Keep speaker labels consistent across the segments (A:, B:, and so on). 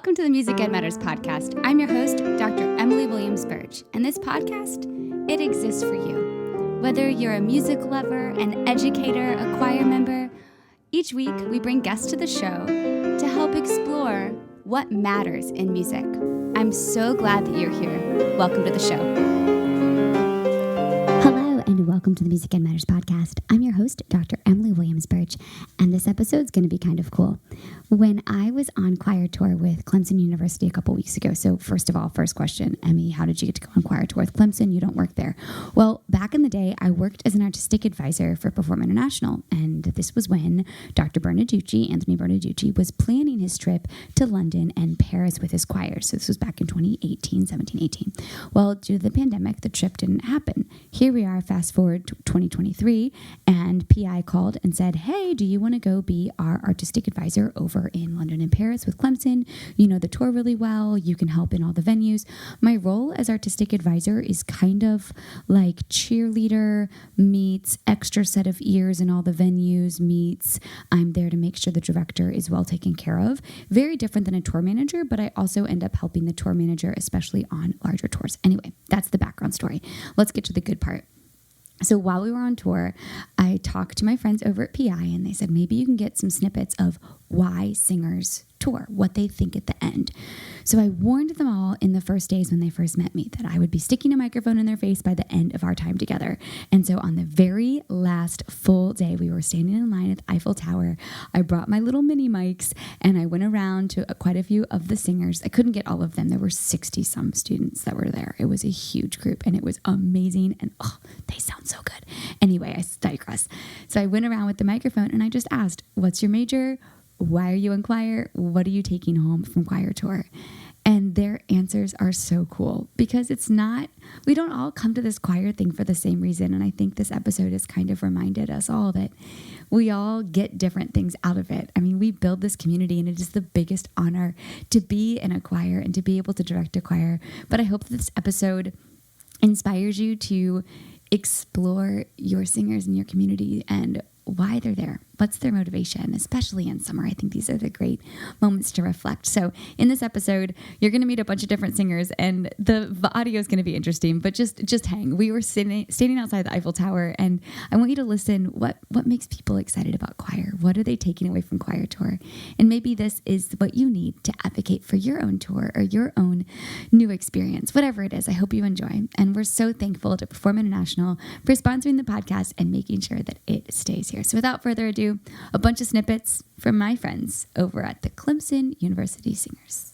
A: Welcome to the Music Ed Matters podcast. I'm your host, Dr. Emily Williams-Birch, and this podcast, it exists for you. Whether you're a music lover, an educator, a choir member, each week we bring guests to the show to help explore what matters in music. I'm so glad that you're here. Welcome to the show. Hello, and welcome to the Music Ed Matters podcast. I'm your host, Dr. Emily Williams-Birch, and this episode's going to be kind of cool. When I was on choir tour with Clemson University a couple weeks ago, so first of all, first question, Emmy, how did you get to go on choir tour with Clemson? You don't work there. Well, back in the day, I worked as an artistic advisor for Perform International, and this was when Dr. Bernarducci, Anthony Bernarducci, was planning his trip to London and Paris with his choir. So this was back in 2018. Well, due to the pandemic, the trip didn't happen. Here we are, fast forward to 2023, and PI called and said, hey, do you want to go be our artistic advisor over in London and Paris with Clemson? You know the tour really well. You can help in all the venues. My role as artistic advisor is kind of like cheerleader meets extra set of ears in all the venues meets I'm there to make sure the director is well taken care of. Very different than a tour manager, but I also end up helping the tour manager, especially on larger tours. Anyway, that's the background story. Let's get to the good part. So while we were on tour, I talked to my friends over at PI, and they said, maybe you can get some snippets of why singers tour, what they think at the end. So I warned them all in the first days when they first met me that I would be sticking a microphone in their face by the end of our time together. And so on the very last full day, we were standing in line at the Eiffel Tower. I brought my little mini mics and I went around to quite a few of the singers. I couldn't get all of them. There were 60 some students that were there. It was a huge group and it was amazing. And they sound so good. Anyway, I digress. So I went around with the microphone and I just asked, what's your major? Why are you in choir? What are you taking home from choir tour? And their answers are so cool because we don't all come to this choir thing for the same reason. And I think this episode has kind of reminded us all that we all get different things out of it. I mean, we build this community and it is the biggest honor to be in a choir and to be able to direct a choir. But I hope that this episode inspires you to explore your singers in your community and why they're there. What's their motivation, especially in summer? I think these are the great moments to reflect. So in this episode, you're going to meet a bunch of different singers and the audio is going to be interesting, but just hang. We were standing outside the Eiffel Tower and I want you to listen. What makes people excited about choir? What are they taking away from choir tour? And maybe this is what you need to advocate for your own tour or your own new experience, whatever it is. I hope you enjoy. And we're so thankful to Perform International for sponsoring the podcast and making sure that it stays here. So without further ado, a bunch of snippets from my friends over at the Clemson University Singers.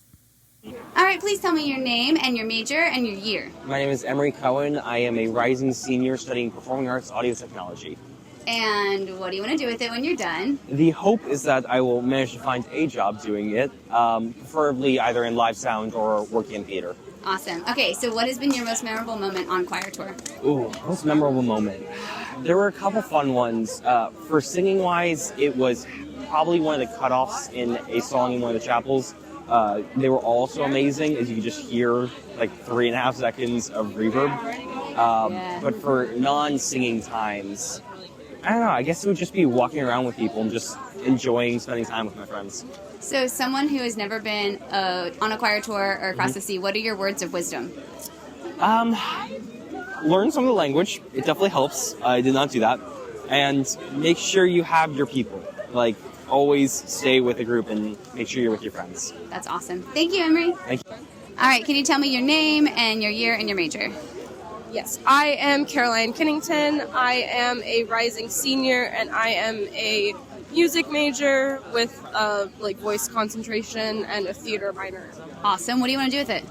A: All right, please tell me your name and your major and your year.
B: My name is Emery Cohen. I am a rising senior studying performing arts audio technology.
A: And what do you want to do with it when you're done?
B: The hope is that I will manage to find a job doing it, preferably either in live sound or working in theater.
A: Awesome. Okay, so what has been your most memorable moment on choir tour?
B: Ooh, most memorable moment. There were a couple fun ones. For singing-wise, it was probably one of the cutoffs in a song in one of the chapels. They were also amazing, as you could just hear like 3.5 seconds of reverb. But for non-singing times, I don't know, I guess it would just be walking around with people and just enjoying spending time with my friends.
A: So someone who has never been on a choir tour or across the sea, what are your words of wisdom?
B: Learn some of the language. It definitely helps. I did not do that. And make sure you have your people. Like, always stay with a group and make sure you're with your friends.
A: That's awesome. Thank you, Emery.
B: Thank you.
A: All right, can you tell me your name and your year and your major?
C: Yes, I am Caroline Kennington. I am a rising senior, and I am a music major with voice concentration and a theater minor.
A: Awesome. What do you want to do with it?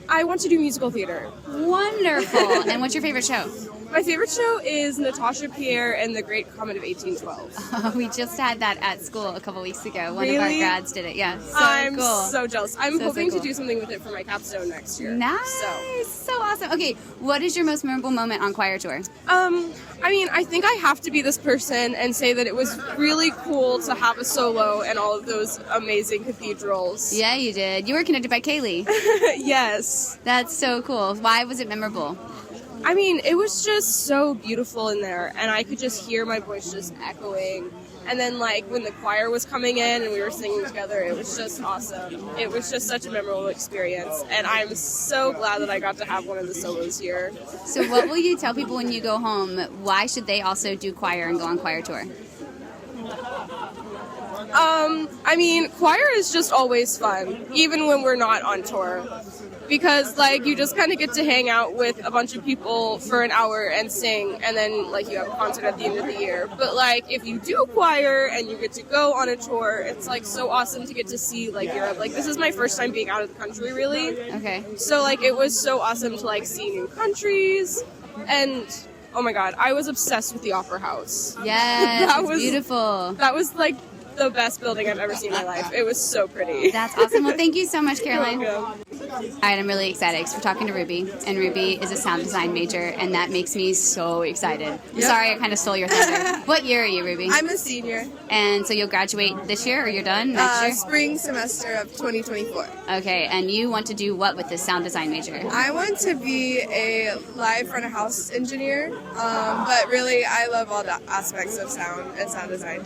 C: I want to do musical theater.
A: Wonderful. And what's your favorite show?
C: My favorite show is Natasha Pierre and the Great Comet of 1812.
A: We just had that at school a couple weeks ago. One
C: really?
A: of our grads did it. Yeah, so
C: I'm
A: cool.
C: so jealous. I'm hoping
A: cool.
C: to do something with it for my capstone next year.
A: Nice. So awesome. Okay, what is your most memorable moment on choir tour?
C: I think I have to be this person and say that it was really cool to have a solo and all of those amazing cathedrals.
A: Yeah, you did. You were conducted by Kaylee.
C: Yes.
A: That's so cool. Why was it memorable?
C: It was just so beautiful in there, and I could just hear my voice just echoing And then, like, when the choir was coming in and we were singing together, it was just awesome. It was just such a memorable experience. And I'm so glad that I got to have one of the solos here.
A: So what will you tell people when you go home? Why should they also do choir and go on choir tour?
C: I mean, choir is just always fun, even when we're not on tour. Because, like, you just kind of get to hang out with a bunch of people for an hour and sing, and then, like, you have a concert at the end of the year. But, like, if you do choir and you get to go on a tour, it's, like, so awesome to get to see, like, Europe. Like, this is my first time being out of the country, really.
A: Okay.
C: So, like, it was so awesome to, like, see new countries. And, oh, my God, I was obsessed with the Opera House.
A: Yes,
C: That
A: it's
C: was
A: beautiful.
C: That was, like, the best building I've ever seen in my life. It was so pretty.
A: That's awesome. Well, thank you so much, Caroline.
C: You're welcome.
A: All right, I'm really excited because we're talking to Ruby, and Ruby is a sound design major, and that makes me so excited.
C: Yep.
A: Sorry, I kind of stole your thunder. What year are you, Ruby?
D: I'm a senior.
A: And so you'll graduate this year, or you're done next year?
D: Spring semester of 2024.
A: Okay, and you want to do what with this sound design major?
D: I want to be a live front of house engineer, but really I love all the aspects of sound and sound design.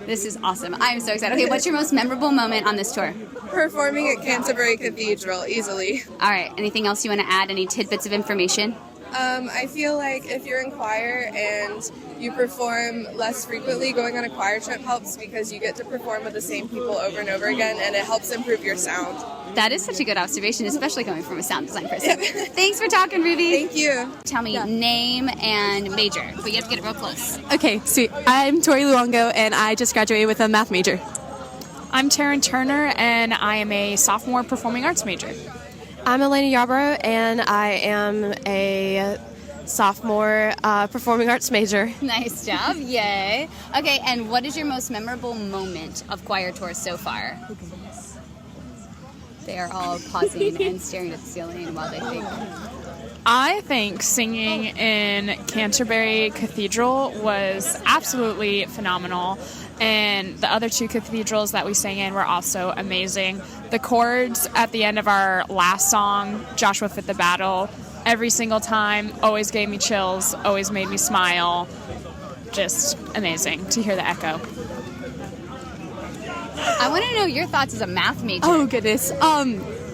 A: This is awesome. I'm so excited. Okay, what's your most memorable moment on this tour?
D: Performing at Canterbury Cathedral, easily.
A: All right, anything else you want to add? Any tidbits of information?
D: I feel like if you're in choir and you perform less frequently, going on a choir trip helps because you get to perform with the same people over and over again, and it helps improve your sound.
A: That is such a good observation, especially coming from a sound design person. Thanks for talking, Ruby.
D: Thank you.
A: Tell me name and major, but you have to get it real close.
E: Okay, sweet. I'm Tori Luongo, and I just graduated with a math major.
F: I'm Taryn Turner, and I am a sophomore performing arts major.
G: I'm Elena Yarbrough, and I am a sophomore performing arts major.
A: Nice job. Yay. Okay, and what is your most memorable moment of choir tour so far? They are all pausing and staring at the ceiling while they think.
F: I think singing in Canterbury Cathedral was absolutely phenomenal, and the other two cathedrals that we sang in were also amazing. The chords at the end of our last song, Joshua Fit the Battle, every single time always gave me chills, always made me smile. Just amazing to hear the echo.
A: I want to know your thoughts as a math major.
E: Oh, goodness.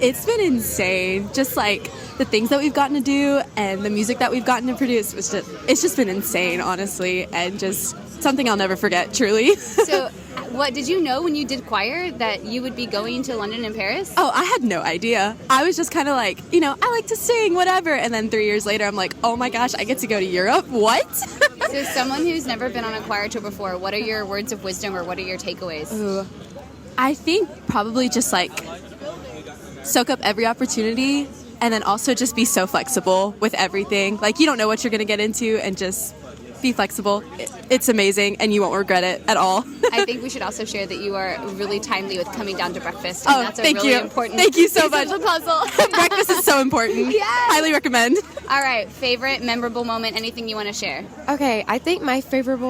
E: It's been insane. Just like the things that we've gotten to do and the music that we've gotten to produce, it's just been insane, honestly, and just something I'll never forget, truly.
A: So, what did you know when you did choir that you would be going to London and Paris?
E: Oh, I had no idea. I was just kind of like, I like to sing, whatever. And then 3 years later, I'm like, oh my gosh, I get to go to Europe? What?
A: So, someone who's never been on a choir tour before, what are your words of wisdom or what are your takeaways?
E: Ooh. I think probably just like soak up every opportunity and then also just be so flexible with everything. Like, you don't know what you're going to get into, and just be flexible. It's amazing, and you won't regret it at all.
A: I think we should also share that you are really timely with coming down to breakfast.
E: And
A: that's a
E: thank
A: really
E: you.
A: important
E: Thank you so
A: piece
E: much.
A: of the puzzle.
E: Breakfast is so important.
A: Yes.
E: Highly recommend.
A: All right, favorite memorable moment, anything you want to share?
G: Okay, I think my favorite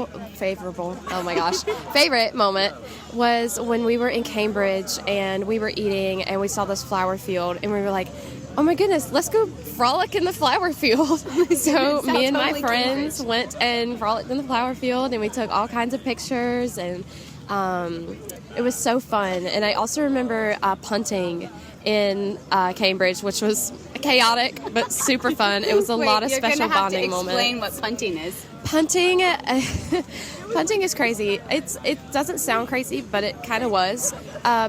G: moment was when we were in Cambridge and we were eating and we saw this flower field and we were like, oh my goodness, let's go frolic in the flower field. So me and my friends went and frolicked in the flower field, and we took all kinds of pictures, and it was so fun. And I also remember punting in Cambridge, which was chaotic but super fun. It was a lot of special bonding moments.
A: Explain what punting is.
G: Punting is crazy. It doesn't sound crazy, but it kind of was.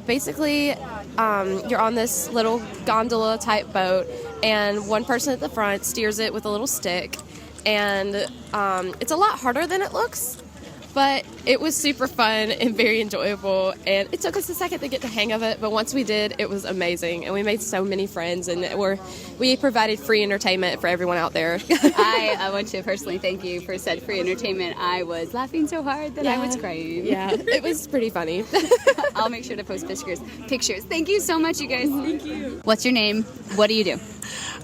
G: Basically, you're on this little gondola type boat, and one person at the front steers it with a little stick, and it's a lot harder than it looks. But it was super fun and very enjoyable, and it took us a second to get the hang of it, but once we did, it was amazing, and we made so many friends, and we provided free entertainment for everyone out there.
A: I want to personally thank you for said free entertainment. I was laughing so hard that I was crying.
G: Yeah, it was pretty funny.
A: I'll make sure to post pictures. Thank you so much, you guys. Thank you. What's your name? What do you do?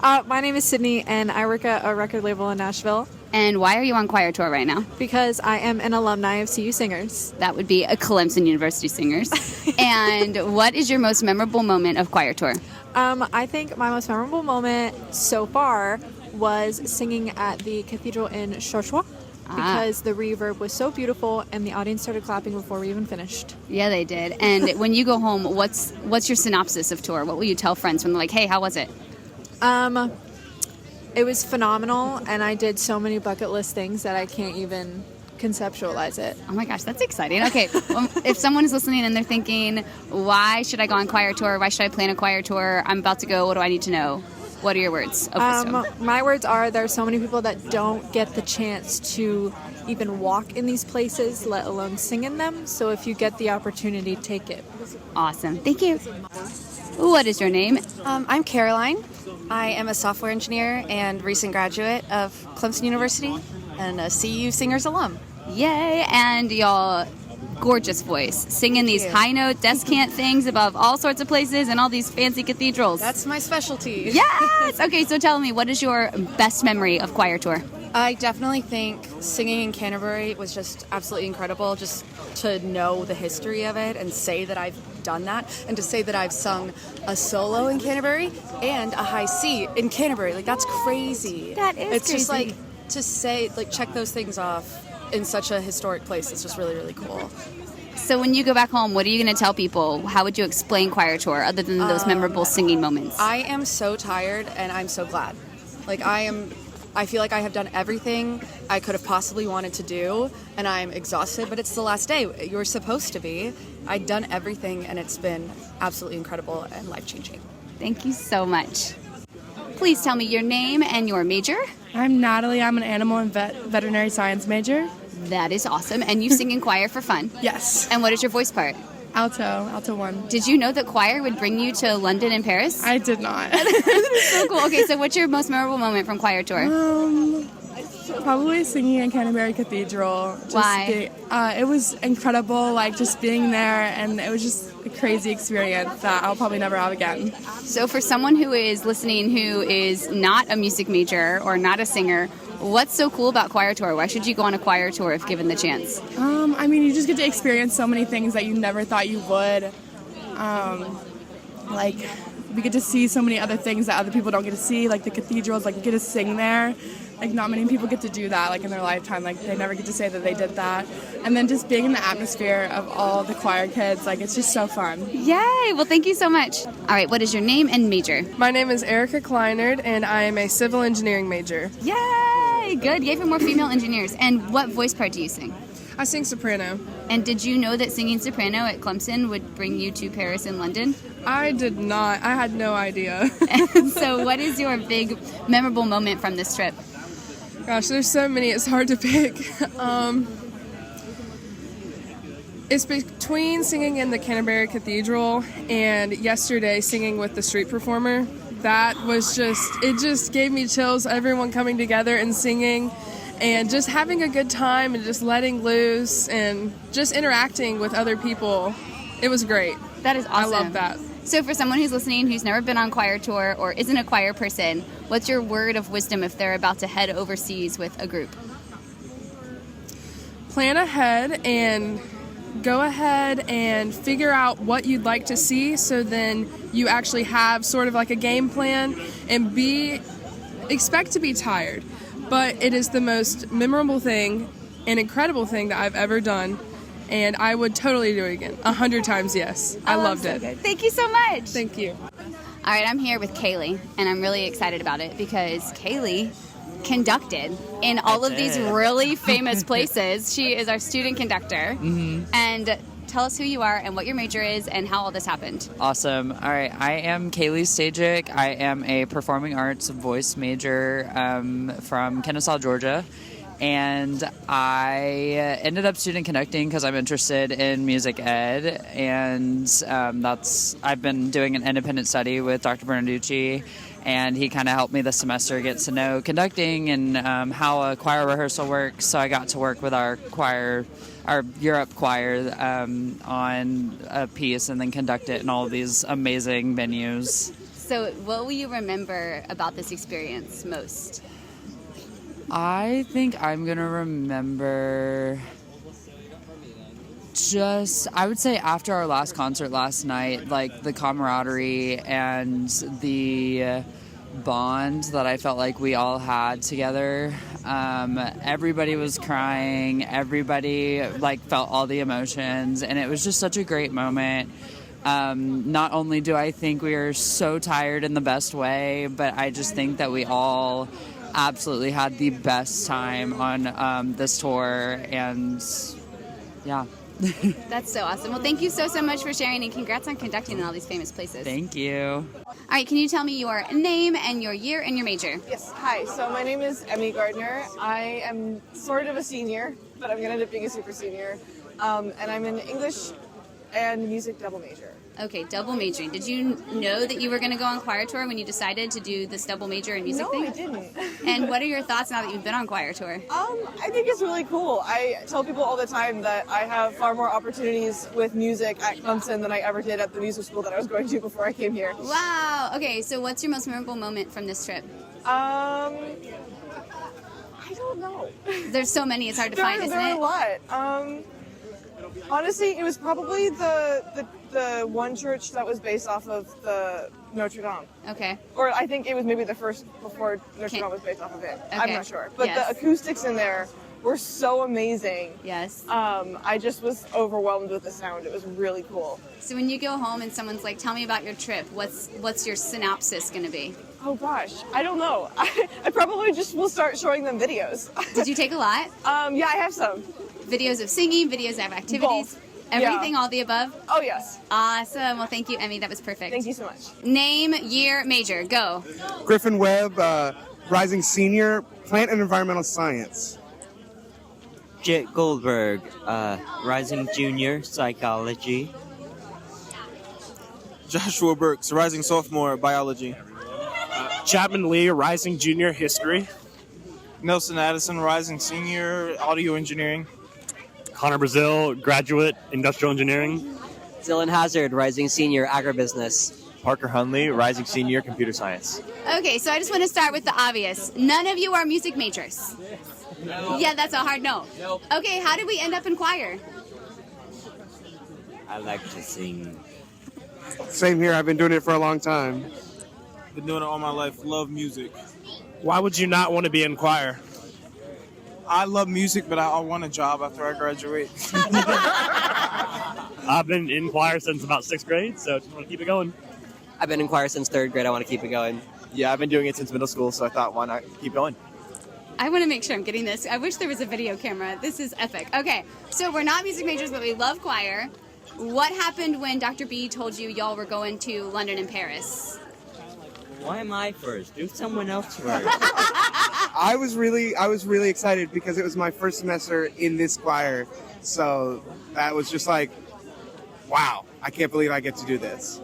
H: My name is Sydney, and I work at a record label in Nashville.
A: And why are you on choir tour right now?
H: Because I am an alumni of CU Singers.
A: That would be a Clemson University Singers. And what is your most memorable moment of choir tour?
H: I think my most memorable moment so far was singing at the cathedral in Choral. because the reverb was so beautiful and the audience started clapping before we even finished.
A: Yeah, they did. And when you go home, what's your synopsis of tour? What will you tell friends when they're like, hey, how was it?
H: It was phenomenal, and I did so many bucket list things that I can't even conceptualize it.
A: Oh my gosh, that's exciting. Okay, if someone is listening and they're thinking, why should I go on choir tour? Why should I plan a choir tour? I'm about to go. What do I need to know? What are your words of wisdom?
H: My words are, there are so many people that don't get the chance to even walk in these places, let alone sing in them. So if you get the opportunity, take it.
A: Awesome. Thank you. What is your name?
I: I'm Caroline. I am a software engineer and recent graduate of Clemson University and a CU Singers alum.
A: Yay, and y'all gorgeous voice, singing these high note descant things above all sorts of places and all these fancy cathedrals.
I: That's my specialty.
A: Yes! Okay, so tell me, what is your best memory of choir tour?
I: I definitely think singing in Canterbury was just absolutely incredible, just to know the history of it and say that I've done that, and to say that I've sung a solo in Canterbury and a high C in Canterbury. Like, that's crazy.
A: That is
I: It's
A: crazy.
I: just like, to say, like, check those things off in such a historic place. It's just really, really cool.
A: So when you go back home, what are you going to tell people? How would you explain choir tour other than those memorable singing moments?
I: I am so tired, and I'm so glad. Like, I feel like I have done everything I could have possibly wanted to do, and I'm exhausted, but it's the last day. You're supposed to be. I've done everything, and it's been absolutely incredible and life-changing.
A: Thank you so much. Please tell me your name and your major.
J: I'm Natalie. I'm an animal and veterinary science major.
A: That is awesome. And you sing in choir for fun?
J: Yes.
A: And what is your voice part?
J: Alto 1.
A: Did you know that choir would bring you to London and Paris?
J: I did not.
A: So cool. Okay, so what's your most memorable moment from choir tour?
J: Probably singing in Canterbury Cathedral.
A: Why?
J: It was incredible, like just being there, and it was just a crazy experience that I'll probably never have again.
A: So for someone who is listening who is not a music major or not a singer, what's so cool about choir tour? Why should you go on a choir tour if given the chance?
J: I mean, you just get to experience so many things that you never thought you would. Like, we get to see so many other things that other people don't get to see, like the cathedrals, like you get to sing there. Like, not many people get to do that, like, in their lifetime. Like, they never get to say that they did that. And then just being in the atmosphere of all the choir kids, like, it's just so fun.
A: Yay! Well, thank you so much. All right, what is your name and major?
D: My name is Erica Kleinert, and I am a civil engineering major.
A: Yay! Good. Yay for more female engineers. And what voice part do you sing?
D: I sing soprano.
A: And did you know that singing soprano at Clemson would bring you to Paris and London?
D: I did not. I had no idea.
A: And so what is your big memorable moment from this trip?
D: Gosh, there's so many, it's hard to pick. It's between singing in the Canterbury Cathedral and yesterday singing with the street performer. That was it just gave me chills, everyone coming together and singing and just having a good time and just letting loose and just interacting with other people. It was great.
A: That is awesome.
D: I love that.
A: So for someone who's listening who's never been on choir tour or isn't a choir person, what's your word of wisdom if they're about to head overseas with a group?
D: Plan ahead and go ahead and figure out what you'd like to see, so then you actually have sort of like a game plan, and expect to be tired. But it is the most memorable thing and incredible thing that I've ever done. And I would totally do it again. 100 times yes. I loved it.
A: Good. Thank you so much.
D: Thank you.
A: All right, I'm here with Kaylee, and I'm really excited about it because Kaylee conducted in all of these really famous places. She is our student conductor. Mm-hmm. And tell us who you are and what your major is and how all this happened.
K: Awesome. All right. I am Kaylee Stajic. I am a performing arts voice major from Kennesaw, Georgia. And I ended up student conducting because I'm interested in music ed, and I've been doing an independent study with Dr. Bernarducci, and he kind of helped me this semester get to know conducting and how a choir rehearsal works. So I got to work with our Europe choir on a piece and then conduct it in all of these amazing venues.
A: So what will you remember about this experience most?
K: I think I'm going to remember I would say after our last concert last night, like the camaraderie and the bond that I felt like we all had together. Everybody was crying. Everybody like felt all the emotions, and it was just such a great moment. Not only do I think we are so tired in the best way, but I just think that we all absolutely had the best time on this tour, and yeah.
A: That's so awesome. Well, thank you so much for sharing, and congrats on conducting in all these famous places.
K: Thank you.
A: All right, can you tell me your name and your year and your major?
L: Yes, hi. So my name is Emmy Gardner. I am sort of a senior, but I'm going to end up being a super senior. And I'm an English and music double major.
A: Okay, double majoring. Did you know that you were going to go on choir tour when you decided to do this double major in music thing?
L: No, I didn't.
A: And what are your thoughts now that you've been on choir tour?
L: I think it's really cool. I tell people all the time that I have far more opportunities with music at Clemson than I ever did at the music school that I was going to before I came here.
A: Wow. Okay, so what's your most memorable moment from this trip?
L: I don't know.
A: There's so many, it's hard to find, isn't it?
L: There are a lot. Honestly, it was probably the one church that was based off of the Notre Dame.
A: Okay.
L: Or I think it was maybe the first before Notre Dame was based off of it.
A: Okay.
L: I'm not sure. But
A: Yes.
L: the acoustics in there were so amazing.
A: Yes.
L: I just was overwhelmed with the sound. It was really cool.
A: So when you go home and someone's like, tell me about your trip, what's your synopsis going to be?
L: Oh gosh, I don't know. I probably just will start showing them videos.
A: Did you take a lot?
L: Yeah, I have some.
A: Videos of singing, videos of activities?
L: Both.
A: Everything,
L: Yeah.
A: all the above?
L: Oh, yes.
A: Awesome. Well, thank you, Emmy. That was perfect.
L: Thank you so much.
A: Name, year, major. Go.
M: Griffin Webb, rising senior, plant and environmental science.
N: Jet Goldberg, rising junior, psychology.
O: Joshua Burks, rising sophomore, biology.
P: Chapman Lee, rising junior, history.
O: Nelson Addison, rising senior, audio engineering.
P: Connor Brazil, graduate, industrial engineering.
Q: Dylan Hazard, rising senior, agribusiness.
R: Parker Hunley, rising senior, computer science.
A: Okay, so I just want to start with the obvious. None of you are music majors.
R: No.
A: Yeah, that's a hard no.
R: Nope.
A: Okay, how did we end up in choir?
N: I like to sing.
M: Same here. I've been doing it for a long time.
O: Been doing it all my life. Love music.
P: Why would you not want to be in choir?
O: I love music, but I want a job after I graduate.
P: I've been in choir since about 6th grade, so just want to keep it going.
Q: I've been in choir since 3rd grade. I want to keep it going.
R: Yeah, I've been doing it since middle school, so I thought, why not keep going?
A: I want to make sure I'm getting this. I wish there was a video camera. This is epic. Okay, so we're not music majors, but we love choir. What happened when Dr. B told you y'all were going to London and Paris?
N: Why am I first? Do someone else first.
M: I was really excited because it was my first semester in this choir. So that was just like, wow, I can't believe I get to do this.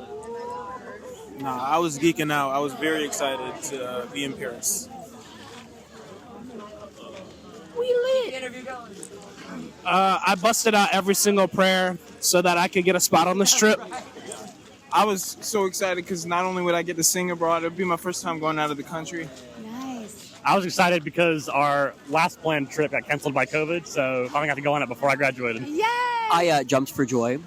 O: Nah, I was geeking out. I was very excited to be in Paris.
A: We lit.
P: I busted out every single prayer so that I could get a spot on this trip.
O: I was so excited because not only would I get to sing abroad, it would be my first time going out of the country.
A: Nice.
P: I was excited because our last planned trip got canceled by COVID, so I finally got to go on it before I graduated.
A: Yay!
Q: I jumped for joy.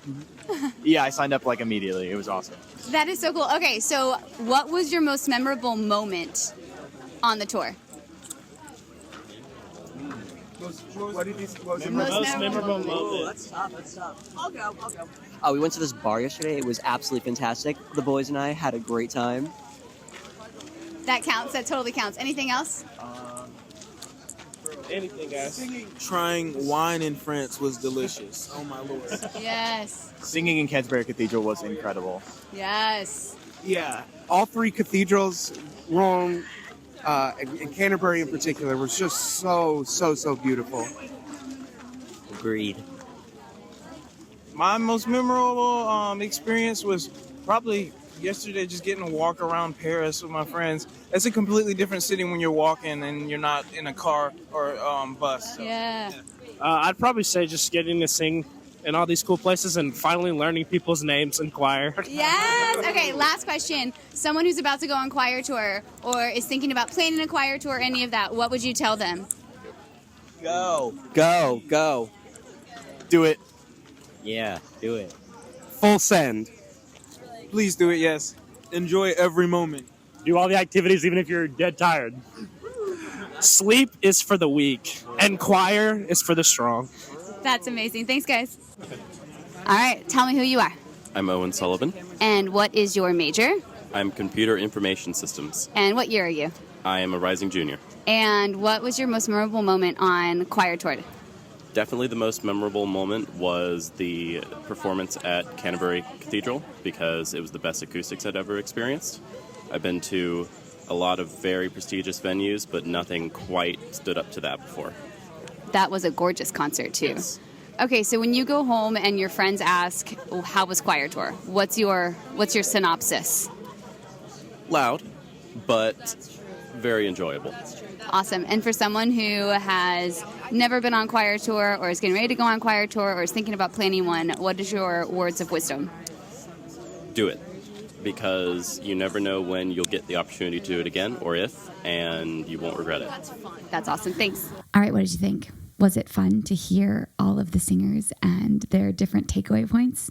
R: Yeah, I signed up like immediately. It was awesome.
A: That is so cool. Okay, so what was your most memorable moment on the tour?
M: What did you suppose?
A: Most memorable
P: moment.
Q: Let's stop. I'll go. We went to this bar yesterday. It was absolutely fantastic. The boys and I had a great time.
A: That counts. That totally counts. Anything else?
O: Anything, guys. Trying wine in France was delicious. Oh, my Lord.
A: Yes.
R: Singing in Canterbury Cathedral was incredible.
A: Yes.
M: Yeah, all three cathedrals, Rouen, and Canterbury in particular, was just so beautiful.
N: Agreed.
O: My most memorable experience was probably yesterday, just getting to walk around Paris with my friends. It's a completely different city when you're walking and you're not in a car or bus. So.
A: Yeah.
P: I'd probably say just getting to sing in all these cool places and finally learning people's names in choir.
A: Yes. Okay, last question. Someone who's about to go on choir tour or is thinking about planning a choir tour, any of that, what would you tell them?
Q: Go.
R: Do it.
N: Yeah, do it.
M: Full send.
O: Please do it, yes. Enjoy every moment.
P: Do all the activities even if you're dead tired. Sleep is for the weak, and choir is for the strong.
S: That's amazing. Thanks, guys. All right, tell me who you are.
T: I'm Owen Sullivan.
S: And what is your major?
T: I'm Computer Information Systems.
S: And what year are you?
T: I am a rising junior.
S: And what was your most memorable moment on choir tour?
T: Definitely the most memorable moment was the performance at Canterbury Cathedral because it was the best acoustics I'd ever experienced. I've been to a lot of very prestigious venues, but nothing quite stood up to that before.
S: That was a gorgeous concert, too.
T: Yes.
S: Okay, so when you go home and your friends ask, how was choir tour? What's your synopsis?
T: Loud, but very enjoyable.
S: Awesome. And for someone who has never been on choir tour or is getting ready to go on choir tour or is thinking about planning one, what is your words of wisdom?
T: Do it, because you never know when you'll get the opportunity to do it again, or if, and you won't regret it.
S: That's awesome. Thanks.
A: All right, what did you think? Was it fun to hear all of the singers and their different takeaway points?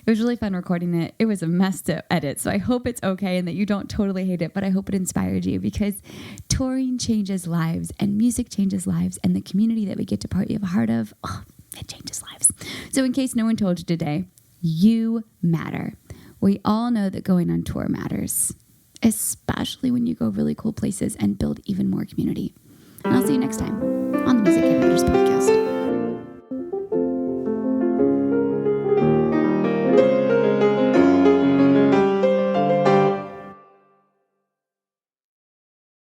A: It was really fun recording it. It was a mess to edit, so I hope it's okay and that you don't totally hate it, but I hope it inspired you because touring changes lives and music changes lives and the community that we get to be a part of, it changes lives. So in case no one told you today, you matter. We all know that going on tour matters, especially when you go really cool places and build even more community. And I'll see you next time on The Music Cafe.